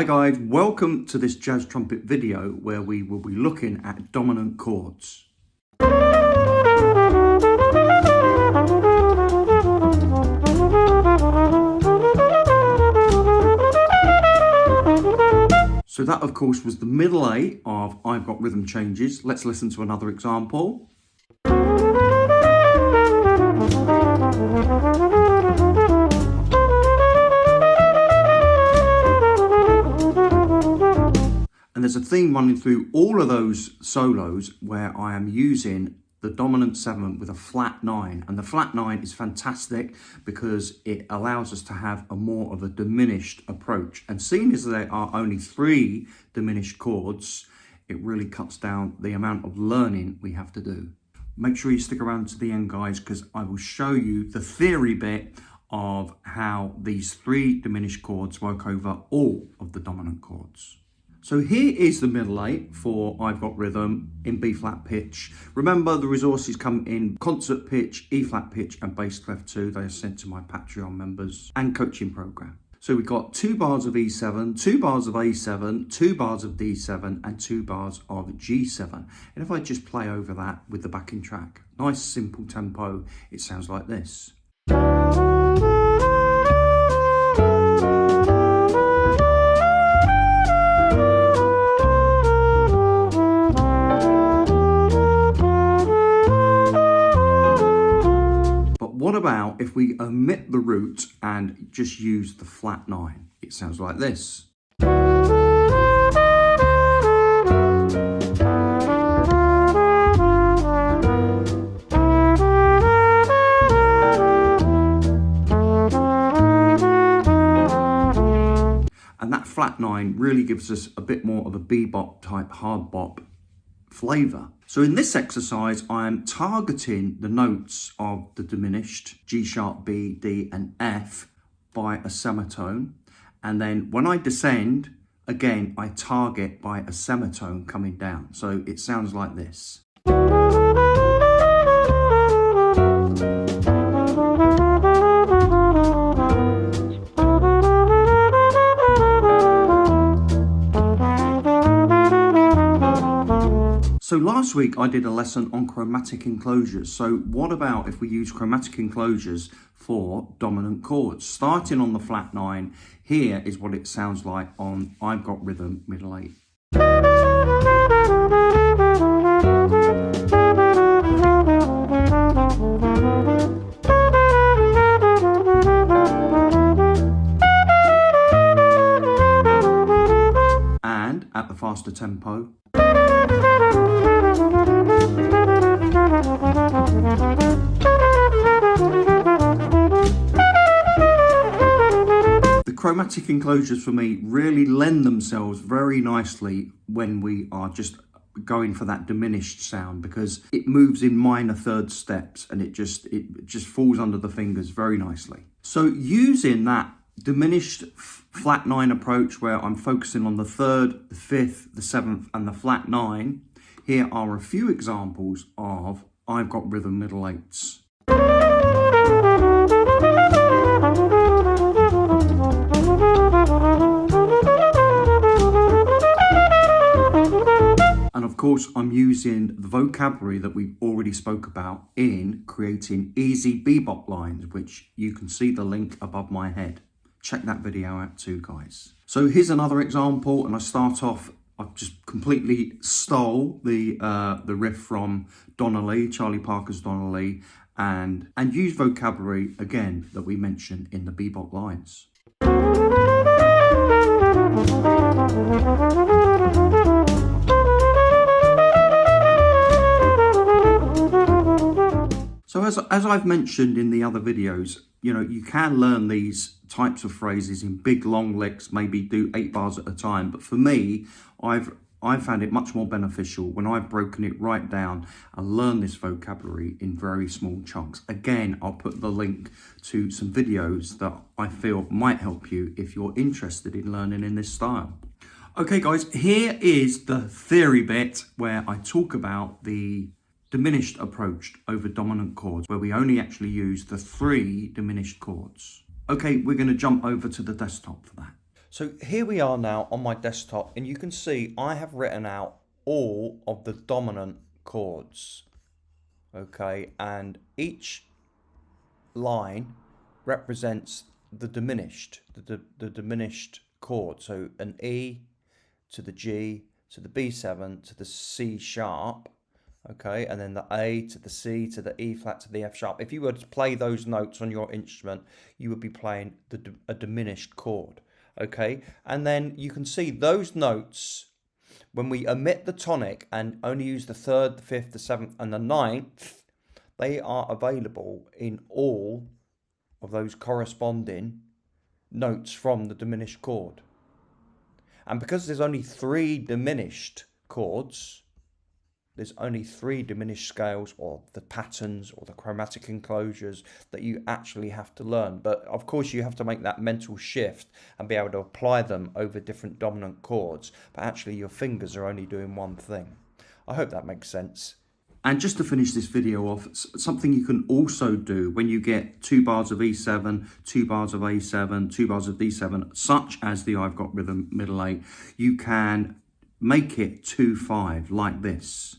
Hi guys, welcome to this jazz trumpet video where we will be looking at dominant chords. So that of course was the middle eight of I've Got Rhythm Changes. Let's listen to another example. And there's a theme running through all of those solos where I am using the dominant 7 with a flat 9. And the flat 9 is fantastic because it allows us to have a more of a diminished approach. And seeing as there are only 3 diminished chords, it really cuts down the amount of learning we have to do. Make sure you stick around to the end, guys, because I will show you the theory bit of how these 3 diminished chords work over all of the dominant chords. So here is the middle 8 for I've Got Rhythm in B flat pitch. Remember, the resources come in concert pitch, E flat pitch and bass clef 2. They are sent to my Patreon members and coaching program. So we've got 2 bars of E7, 2 bars of A7, 2 bars of D7 and 2 bars of G7. And if I just play over that with the backing track, nice simple tempo, it sounds like this. What about if we omit the root and just use the flat 9? It sounds like this. And that flat 9 really gives us a bit more of a bebop type hard bop flavour. So in this exercise, I am targeting the notes of the diminished G sharp, B, D and F by a semitone. And then when I descend, again, I target by a semitone coming down. So it sounds like this. So last week I did a lesson on chromatic enclosures. So what about if we use chromatic enclosures for dominant chords? Starting on the flat 9, here is what it sounds like on I've Got Rhythm middle 8. And at the faster tempo. The chromatic enclosures for me really lend themselves very nicely when we are just going for that diminished sound, because it moves in minor third steps and it just falls under the fingers very nicely. So using that diminished flat 9 approach where I'm focusing on the 3rd, the 5th, the 7th and the flat 9, here are a few examples of I've Got Rhythm middle 8s. And of course, I'm using the vocabulary that we already spoke about in creating easy bebop lines, which you can see the link above my head. Check that video out too, guys. So here's another example, and I start off, I've just completely stole the riff from Donnelly, Charlie Parker's Donnelly, and use vocabulary, again, that we mentioned in the bebop lines. So as I've mentioned in the other videos, you know, you can learn these types of phrases in big long licks, maybe do 8 bars at a time. But for me, I've found it much more beneficial when I've broken it right down and learned this vocabulary in very small chunks. Again, I'll put the link to some videos that I feel might help you if you're interested in learning in this style. Okay, guys, here is the theory bit where I talk about the diminished approach over dominant chords, where we only actually use the 3 diminished chords. Okay, we're going to jump over to the desktop for that. So here we are now on my desktop, and you can see I have written out all of the dominant chords. Okay, and each line represents the diminished, the diminished chord. So an E to the G to the B7 to the C sharp, okay, and then the A to the C to the E flat to the F sharp. If you were to play those notes on your instrument, you would be playing a diminished chord, okay. And then you can see those notes, when we omit the tonic and only use the third, the fifth, the seventh, and the ninth, they are available in all of those corresponding notes from the diminished chord. And because there's only 3 diminished chords, there's only 3 diminished scales, or the patterns, or the chromatic enclosures that you actually have to learn. But of course you have to make that mental shift and be able to apply them over different dominant chords. But actually your fingers are only doing one thing. I hope that makes sense. And just to finish this video off, something you can also do when you get 2 bars of E7, 2 bars of A7, 2 bars of D7, such as the I've Got Rhythm middle 8, you can make it 2-5 like this.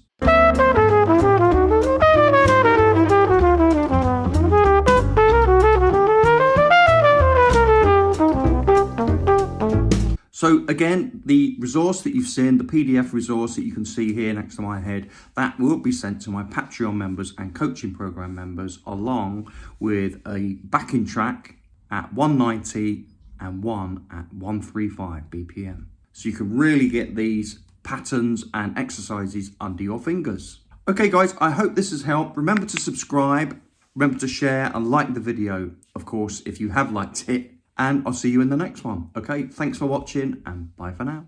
So again, the resource that you've seen, the PDF resource that you can see here next to my head, that will be sent to my Patreon members and coaching program members, along with a backing track at 190 and one at 135 BPM. So you can really get these patterns and exercises under your fingers. Okay guys, I hope this has helped. Remember to subscribe, remember to share and like the video, of course, if you have liked it. And I'll see you in the next one. Okay, thanks for watching and bye for now.